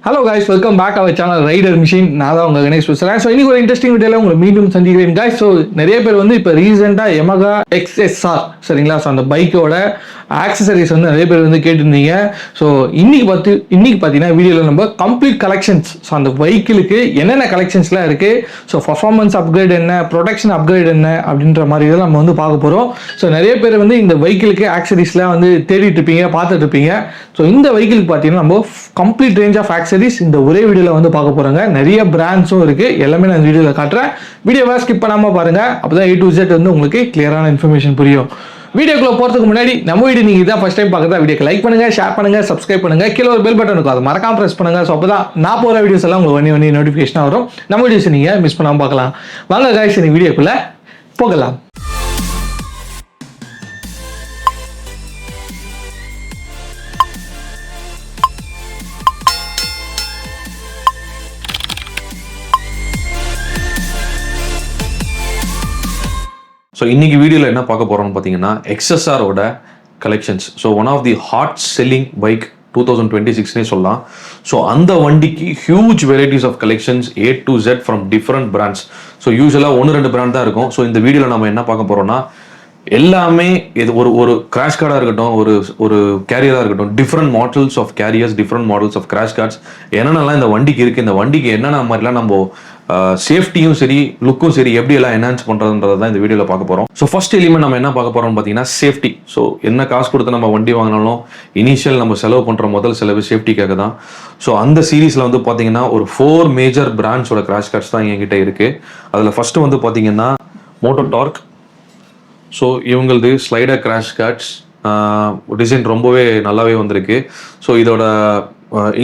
Hello guys, welcome back our channel rider machine. நான் தான் உங்கள் கணேஷ் பேசுகிறேன். ஸோ இன்னைக்கு ஒரு இன்ட்ரெஸ்டிங் வீடியோவில் உங்களை மீண்டும் சந்திக்கிறேன் guys. ஸோ நிறைய பேர் வந்து இப்போ ரீசெண்டாக Yamaha XSR சரிங்களா, ஸோ அந்த பைக்கோட ஆக்சசரிஸ் வந்து நிறைய பேர் வந்து கேட்டிருந்தீங்க. ஸோ இன்னைக்கு பார்த்தீங்கன்னா வீடியோவில் நம்ம கம்ப்ளீட் கலெக்ஷன்ஸ், ஸோ அந்த பைக்கிலுக்கு என்னென்ன கலெக்ஷன்ஸ்லாம் இருக்குது, ஸோ பர்ஃபார்மன்ஸ் அப்கிரேட் என்ன, ப்ரொடக்ஷன் அப்கிரேட் என்ன அப்படின்ற மாதிரி இதெல்லாம் நம்ம வந்து பார்க்க போகிறோம். ஸோ நிறைய பேர் வந்து இந்த வெஹிக்கிளுக்கு ஆக்சசரிஸ்லாம் வந்து தேடிட்டு இருப்பீங்க, பார்த்துட்டு இருப்பீங்க. ஸோ இந்த வெஹிக்கிளுக்கு பார்த்தீங்கன்னா நம்ம கம்ப்ளீட் ரேஞ்ச் ஆஃப் ஆக்சசரிஸ் இந்த ஒரே வீடியோவில் வந்து பார்க்க போகிறாங்க. நிறைய பிராண்ட்ஸும் இருக்குது, எல்லாமே நான் இந்த வீடியோவில் காட்டுறேன். வீடியோவை ஸ்கிப் பண்ணாமல் பாருங்கள், அப்போ தான் A to Z வந்து உங்களுக்கு கிளியரான இன்ஃபர்மேஷன் புரியும். வீடியோக்குள்ள போகிறதுக்கு முன்னாடி நம்ம வீடியோ நீங்கள் இதான் ஃபஸ்ட் டைம் பார்க்குறதா வீடியோக்கு லைக் பண்ணுங்கள், ஷேர் பண்ணுங்கள், சப்ஸ்கிரைப் பண்ணுங்கள். கீழே ஒரு பெல் பட்டன் இருக்கும், அதை மறக்காம ப்ரெஸ் பண்ணுங்கள். ஸோ அப்போ தான் நான் போகிற வீடியோஸ் எல்லாம் உங்களுக்கு வண்டி நோட்டிஃபிகேஷனாக வரும். நம்ம வீடியோஸ் நீங்கள் மிஸ் பண்ணாமல் பார்க்கலாம். வாங்க guys, இந்த வீடியோக்குள்ளே போகலாம். ஸோ இன்னைக்கு வீடியோவில் என்ன பார்க்க போகிறோம்னு பார்த்தீங்கன்னா XSR-ஓட collections. So one of the hot selling bike 2026 சொல்லலாம். ஸோ அந்த வண்டிக்கு huge varieties of collections A to Z from different brands. So யூஸ்வலாக 1-2 பிராண்ட் தான் இருக்கும். ஸோ இந்த வீடியோவில் நம்ம என்ன பார்க்க போகிறோம்னா எல்லாமே இது ஒரு கிராஷ் கார்டாக இருக்கட்டும், ஒரு கேரியராக இருக்கட்டும், different models of carriers, different models of crash guards, என்னென்னலாம் இந்த வண்டிக்கு இருக்குது, இந்த வண்டிக்கு என்னென்ன மாதிரிலாம் நம்ம சேஃப்டியும் சரி லுக்கும் சரி எப்படி எல்லாம் என்ஹான்ஸ் பண்ணுறதுன்றதை தான் இந்த வீடியோவில் பார்க்க போகிறோம். ஸோ ஃபர்ஸ்ட் எலிமெண்ட் நம்ம என்ன பார்க்க போகிறோம்னு பார்த்தீங்கன்னா சேஃப்டி. ஸோ என்ன காசு கொடுத்து நம்ம வண்டி வாங்கினாலும் இனிஷியல் நம்ம செலவு பண்ணுற முதல் செலவு சேஃப்டிக்காக தான். ஸோ அந்த சீரீஸில் வந்து பார்த்தீங்கன்னா ஒரு 4 மேஜர் பிராண்ட்ஸோட கிராஷ் கார்ட்ஸ் தான் என்கிட்ட இருக்குது. அதில் ஃபர்ஸ்ட் வந்து பார்த்தீங்கன்னா மோட்டோடார்க். ஸோ இவங்களது ஸ்லைடர் கிராஷ் கார்ட்ஸ் டிசைன் ரொம்பவே நல்லாவே வந்திருக்கு. ஸோ இதோட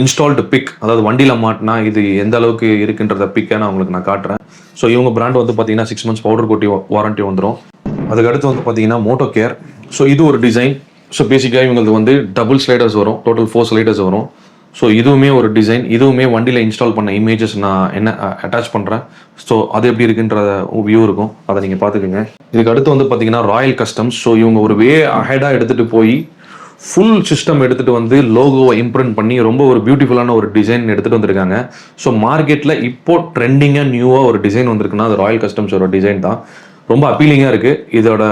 இன்ஸ்டால்டு பிக், அதாவது வண்டியில் மாட்டினா இது எந்த அளவுக்கு இருக்குன்றத பிக்கை நான் உங்களுக்கு நான் காட்டுறேன். ஸோ இவங்க பிராண்ட் வந்து பார்த்தீங்கன்னா 6 months பவுடர் கோட்டி வாரண்ட்டி வந்துடும். அதுக்கடுத்து வந்து பார்த்தீங்கன்னா மோட்டோ கேர். ஸோ இது ஒரு டிசைன். ஸோ பேசிக்காக இவங்களுக்கு வந்து டபுள் ஸ்லைடர்ஸ் வரும், டோட்டல் 4 ஸ்லைடர்ஸ் வரும். ஸோ இதுவுமே ஒரு டிசைன், இதுவுமே வண்டியில் இன்ஸ்டால் பண்ண இமேஜஸ் நான் என்ன அட்டாச் பண்ணுறேன். ஸோ அது எப்படி இருக்குன்ற வியூ இருக்கும், அதை நீங்கள் பார்த்துக்கோங்க. இதுக்கு அடுத்து வந்து பார்த்தீங்கன்னா ராயல் கஸ்டம்ஸ். ஸோ இவங்க ஒரு வே அஹெடாக எடுத்துகிட்டு போய் ஃபுல் சிஸ்டம் எடுத்துகிட்டு வந்து லோகோவை இம்ப்ரிண்ட் பண்ணி ரொம்ப ஒரு பியூட்டிஃபுல்லான ஒரு டிசைன் எடுத்துகிட்டு வந்திருக்காங்க. ஸோ மார்க்கெட்டில் இப்போ ட்ரெண்டிங்காக நியூவாக ஒரு டிசைன் வந்திருக்குன்னா அது ராயல் கஸ்டம்ஸோட டிசைன் தான். ரொம்ப அப்பீலிங்காக இருக்குது. இதோட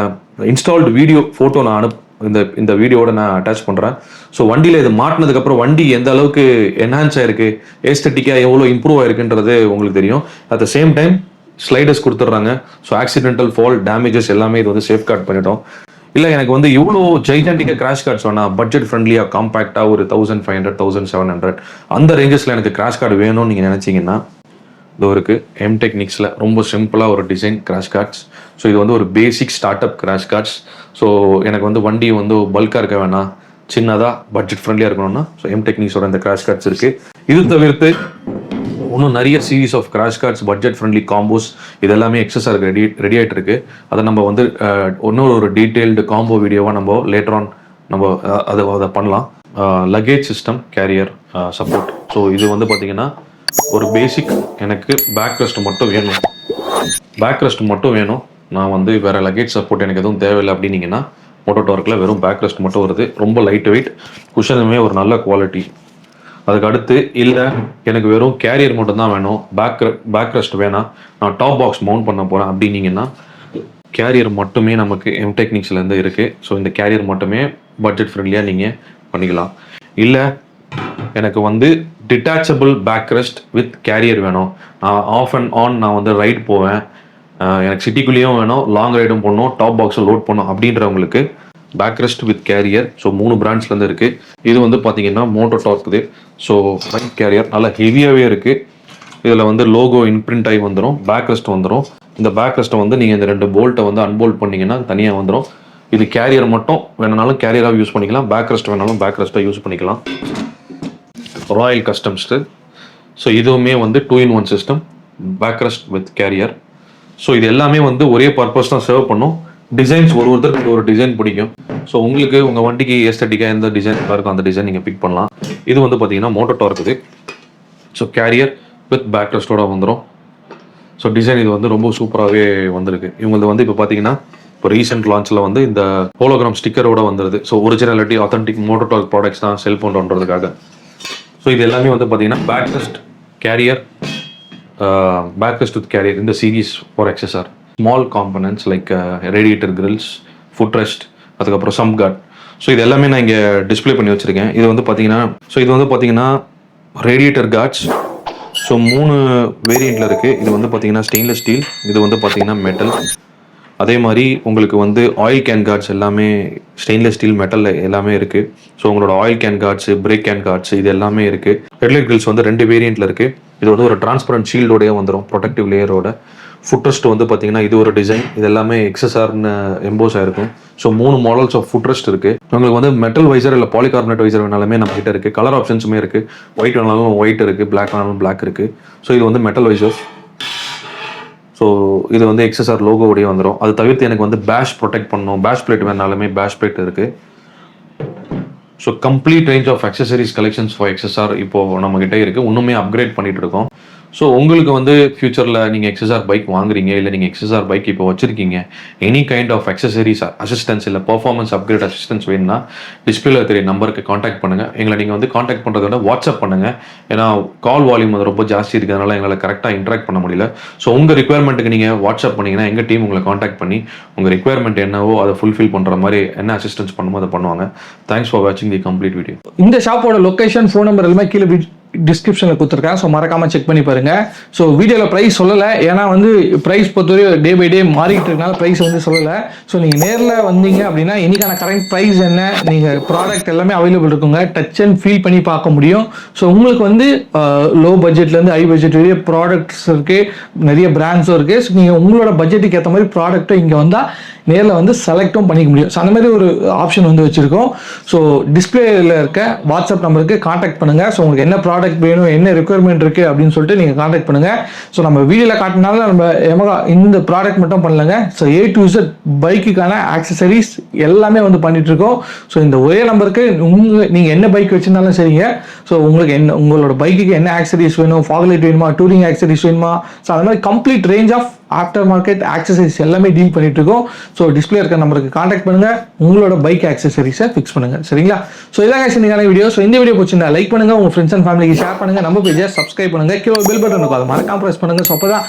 இன்ஸ்டால்டு வீடியோ ஃபோட்டோ நான் இந்த வீடியோட நான் அட்டாச் பண்ணுறேன். ஸோ வண்டியில் இது மாட்டினதுக்கப்புறம் வண்டி எந்த அளவுக்கு என்ஹான்ஸ் ஆயிருக்கு, ஏஸ்தட்டிக்காக எவ்வளோ இம்ப்ரூவ் ஆயிருக்குன்றது உங்களுக்கு தெரியும். At the same time sliders கொடுத்துட்றாங்க. ஸோ ஆக்சிடென்டல் ஃபால் டேமேஜஸ் எல்லாமே இது வந்து சேஃப் கார்ட் பண்ணிட்டோம். இல்லை எனக்கு வந்து இவ்வளோ ஜைஜாண்டிக்காக கிராஷ் கார்ட்ஸ் வேணாம், பட்ஜெட் ஃப்ரெண்ட்லியாக காம்பேக்டாக ஒரு 1500 1700 அந்த ரேஞ்சஸில் எனக்கு கிராஷ் கார்டு வேணும்னு நீங்கள் நினச்சிங்கன்னா இது இருக்குது. M-Technicsல ரொம்ப சிம்பிளாக ஒரு டிசைன் கிராஷ் கார்ட்ஸ். ஸோ இது வந்து ஒரு basic start up crash guards. So எனக்கு வந்து வண்டி வந்து பல்காக இருக்க வேணாம், சின்னதாக பட்ஜெட் ஃப்ரெண்ட்லியாக இருக்கணும்னா ஸோ M-Technicsோட இந்த கிராஷ் கார்ட்ஸ் இருக்குது. இது தவிர்த்து இன்னும் நிறைய series of crash guards, budget friendly combos இதெல்லாமே XSRக்கு ரெடி ஆகிட்டு இருக்கு. அதை நம்ம வந்து இன்னொரு ஒரு டீட்டெயில்டு காம்போ வீடியோவாக நம்ம லேட்டர் ஆன் நம்ம அதை பண்ணலாம். Luggage system, carrier support. So இது வந்து பார்த்தீங்கன்னா ஒரு பேசிக் எனக்கு பேக் ரெஸ்ட் மட்டும் வேணும், நான் வந்து வேறு லக்கேஜ் சப்போர்ட் எனக்கு எதுவும் தேவையில்லை அப்படின்னீங்கன்னா மோட்டோடார்க்கில் வெறும் பேக் ரெஸ்ட் மட்டும் வருது. ரொம்ப லைட் வெயிட், குஷனுமே ஒரு நல்ல குவாலிட்டி. அதுக்கு அடுத்து இல்லை எனக்கு வெறும் கேரியர் மட்டும்தான் வேணும், பேக் ரெஸ்ட் வேணாம், நான் டாப் பாக்ஸ் மவுண்ட் பண்ண போகிறேன் அப்படின்னீங்கன்னா கேரியர் மட்டுமே நமக்கு M-Technicsலேருந்து இருக்குது. ஸோ இந்த கேரியர் மட்டுமே பட்ஜெட் ஃப்ரெண்ட்லியாக நீங்கள் பண்ணிக்கலாம். இல்லை எனக்கு வந்து detachable back rest with carrier வேணும், நான் ஆஃப் அண்ட் ஆன் நான் வந்து ரைட் போவேன், எனக்கு சிட்டிக்குள்ளேயும் வேணும், லாங் ரைடும் போடணும், டாப் பாக்ஸை லோட் பண்ணணும் அப்படின்றவங்களுக்கு back rest with carrier. So 3 பிராண்ட்ஸ்லேருந்து இருக்குது. இது வந்து பார்த்தீங்கன்னா மோட்டோடார்க்குது. ஸோ ஃப்ரண்ட் கேரியர் நல்லா ஹெவியாகவே இருக்குது. இதில் வந்து லோகோ இன்பிரிண்ட் ஆகி வந்துடும், பேக் ரெஸ்ட் வந்துடும். இந்த பேக் ரெஸ்ட்டை வந்து நீங்கள் இந்த 2 போல்ட்டை வந்து அன்போல்ட் பண்ணிங்கன்னா தனியாக வந்துடும். இது கேரியர் மட்டும் வேணுனாலும் கேரியராக யூஸ் பண்ணிக்கலாம், பேக் ரெஸ்ட் வேணாலும் பேக் ரெஸ்ட்டாக யூஸ் பண்ணிக்கலாம். ராயல் கஸ்டம்ஸ்க்கு. ஸோ இதுவுமே வந்து 2-in-1 system, back rest with carrier. So இது எல்லாமே வந்து ஒரே பர்பஸ் தான் சர்வ் பண்ணும். டிசைன்ஸ் ஒருத்தருக்கு ஒரு டிசைன் பிடிக்கும். ஸோ உங்களுக்கு உங்கள் வண்டிக்கு ஏஸ்தட்டிக்காக எந்த டிசைன் இருக்கோ அந்த டிசைன் நீங்கள் பிக் பண்ணலாம். இது வந்து பார்த்தீங்கன்னா மோட்டோடார்க்குது. ஸோ கேரியர் வித் பேக் ரெஸ்ட்டோட வந்துடும். ஸோ டிசைன் இது வந்து ரொம்ப சூப்பராகவே வந்திருக்கு. இவங்களுக்கு வந்து இப்போ பார்த்தீங்கன்னா இப்போ ரீசெண்ட் லான்ச்சில் வந்து இந்த ஹோலோகிராம் ஸ்டிக்கரோட வந்துடுது. So originality authentic Mototorque products தான் செல் பண்ணுறதுக்காக. ஸோ இது எல்லாமே வந்து பார்த்தீங்கன்னா backrest carrier, backrest with carrier இந்த series for XSR. Small components like radiator grills, foot rest, அதுக்கப்புறம் சம் கார்ட். ஸோ இது எல்லாமே நான் இங்கே டிஸ்பிளே பண்ணி வச்சுருக்கேன். இது வந்து பார்த்தீங்கன்னா ரேடியேட்டர் கார்ட்ஸ். ஸோ 3 வேரியண்ட்டில் இருக்குது. இது வந்து பார்த்தீங்கன்னா ஸ்டெயின்லெஸ் ஸ்டீல், இது வந்து பார்த்தீங்கன்னா மெட்டல். அதே மாதிரி உங்களுக்கு வந்து ஆயில் கேன் கார்ட்ஸ் எல்லாமே ஸ்டெயின்லெஸ் ஸ்டீல், மெட்டல் எல்லாமே இருக்குது. ஸோ உங்களோட oil can guards, brake can guards இது எல்லாமே இருக்குது. ஹெட்லைட் கிரில்ஸ் வந்து 2 வேரியண்ட்டில் இருக்குது. இது வந்து ஒரு டிரான்ஸ்பரண்ட் ஷீல்டோடய வந்துடும், ப்ரொடெக்டிவ் லேயரோட. ஃபுட் ரெஸ்ட் வந்து பார்த்தீங்கன்னா இது ஒரு டிசைன், இது எல்லாமே எக்ஸஸ்ஆர்னு எம்போஸ் ஆயிருக்கும். So 3 models of foot rest இருக்குது. உங்களுக்கு வந்து மெட்டல் வைசர் இல்லை பாலிகார்பனேட் வைசர் வேணாலுமே நம்ம கிட்ட இருக்குது. கலர் ஆப்ஷன்ஸுமே இருக்குது. ஒயிட் வேணாலும் ஒயிட் இருக்குது, பிளாக் வேணாலும் பிளாக் இருக்குது. ஸோ இது வந்து மெட்டல் வைசர்ஸ். ஸோ இது வந்து எக்ஸஸ்ஆர் லோகோவோடய வந்துடும். அது தவிர்த்து எனக்கு வந்து பேஷ் ப்ரொடெக்ட் பண்ணணும், பேஷ் பிளேட் வேணாலுமே பேஷ் பிளேட் இருக்குது. So complete range of accessories collections for XSR இப்போது நம்மகிட்ட இருக்குது. இன்னுமே அப்கிரேட் பண்ணிட்டு இருக்கோம். ஸோ உங்களுக்கு வந்து ஃபியூச்சரில் நீங்கள் எக்ஸஸ்ஆர் பைக் வாங்குறீங்க, இல்லை நீங்கள் எக்ஸஸ்ஆர் பைக் இப்போ வச்சுருக்கீங்க, any kind of accessories assistance இல்லை பர்ஃபார்மன்ஸ் அப்கிரேட் அசிஸ்டன்ஸ் வேணும்னா டிஸ்பிளேல தெரிய நம்பருக்கு காண்டாக்ட் பண்ணுங்கள். எங்களை நீங்கள் வந்து காண்டாக்ட் பண்ணுறத விட வாட்ஸ்அப் பண்ணுங்கள். ஏன்னா கால் வால்யூம் வந்து ரொம்ப ஜாஸ்தி இருக்கிறதுனால எங்களால் கரெக்டாக இன்ட்ராக்ட் பண்ண முடியல. ஸோ உங்கள் ரிக்யர்மெண்ட்டுக்கு நீங்கள் வாட்ஸ்அப் பண்ணிங்கன்னா எங்கள் டீம் உங்களை காண்டாக்ட் பண்ணி உங்கள் ரிக்யர்மெண்ட் என்னவோ அதை ஃபுல்ஃபில் பண்ணுற மாதிரி என்ன அசிஸ்டன்ஸ் பண்ணுமோ அதை பண்ணுவாங்க. தேங்க்ஸ் ஃபார் வாட்சிங் தி கம்ப்ளீட் வீடியோ. இந்த ஷாப்போட லொகேஷன், ஃபோன் நம்பர் எல்லாமே கீழே டிஸ்கிரிப்ஷனில் கொடுத்துருக்கேன். ஸோ மறக்காமல் செக் பண்ணி பாருங்கள். ஸோ வீடியோவில் ப்ரைஸ் சொல்லலை, ஏன்னா வந்து ப்ரைஸ் பொறுத்தவரை டே பை டே மாறிக்கிட்டு இருக்கனால ப்ரைஸ் வந்து சொல்லலை. ஸோ நீங்கள் நேரில் வந்தீங்க அப்படின்னா இன்னைக்கான கரண்ட் ப்ரைஸ் என்ன, நீங்கள் ப்ராடக்ட் எல்லாமே அவைலபிள் இருக்குங்க, டச் அண்ட் ஃபீல் பண்ணி பார்க்க முடியும். ஸோ உங்களுக்கு வந்து லோ பட்ஜெட்லேருந்து ஹை பட்ஜெட் வரைய ப்ராடக்ட்ஸ் இருக்குது, நிறைய பிராண்ட்ஸும் இருக்குது. ஸோ நீங்கள் உங்களோட பட்ஜெட்டுக்கு ஏற்ற மாதிரி ப்ராடக்ட்டும் இங்கே வந்தால் நேரில் வந்து செலக்டும் பண்ணிக்க முடியும். ஸோ அந்த மாதிரி ஒரு ஆப்ஷன் வந்து வச்சுருக்கோம். ஸோ டிஸ்பிளேயில் இருக்க வாட்ஸ்அப் நம்பருக்கு காண்டாக்ட் பண்ணுங்கள். ஸோ உங்களுக்கு என்ன ப்ராடக்ட் வேணும், என்ன ரெக்குயர்மெண்ட் இருக்குது அப்படின்னு சொல்லிட்டு நீங்கள் காண்டாக்ட் பண்ணுங்கள். ஸோ நம்ம வீடியோவில் காட்டினால நம்ம எமகா இந்த ப்ராடக்ட் மட்டும் பண்ணலங்க. ஸோ A to Z பைக்குக்கான ஆக்சசரிஸ் எல்லாமே வந்து பண்ணிகிட்ருக்கோம். ஸோ இந்த ஒரே நம்பருக்கு நீங்கள் என்ன பைக் வச்சுருந்தாலும் சரிங்க. ஸோ உங்களுக்கு உங்களோட பைக்குக்கு என்ன ஆக்சசரிஸ் வேணும், ஃபாக்லைட் வேணுமா, டூரிங் ஆக்சசரிஸ் வேணுமா, ஸோ அந்த மாதிரி complete range of after market accessories எல்லாமே டீல் பண்ணிட்டு இருக்கோம். ஸோ டிஸ்பிளே இருக்க நம்பருக்கு காண்டாக்ட் பண்ணுங்க, உங்களோட பைக் ஆக்சசரிஸை ஃபிக்ஸ் பண்ணுங்க. சரிங்களா? ஸோ இதான் இன்னைக்கான வீடியோ. ஸோ இந்த வீடியோ பிடிச்சிருந்தா லைக் பண்ணுங்க, உங்க ஃப்ரெண்ட்ஸ் அண்ட் ஃபேமிலிக்கு ஷேர் பண்ணுங்க, நம்ம பேஜை சப்ஸ்கிரைப் பண்ணுங்க, கீழே பெல் பட்டன் இருக்கும் அதை மறக்காம ப்ரெஸ் பண்ணுங்க. ஸோ அப்பதான்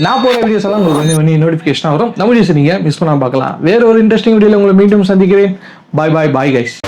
நான் போகிற வீடியோஸ் எல்லாம் உங்களுக்கு வந்து நோட்டிஃபிகேஷன் வரும். நம்ம வீடியோஸ் நீங்க மிஸ் பண்ணாம பார்க்கலாம். வேற ஒரு இன்ட்ரெஸ்டிங் வீடியோவில் உங்களை மீண்டும் சந்திக்கிறேன். பாய் பாய் பாய் கைஸ்.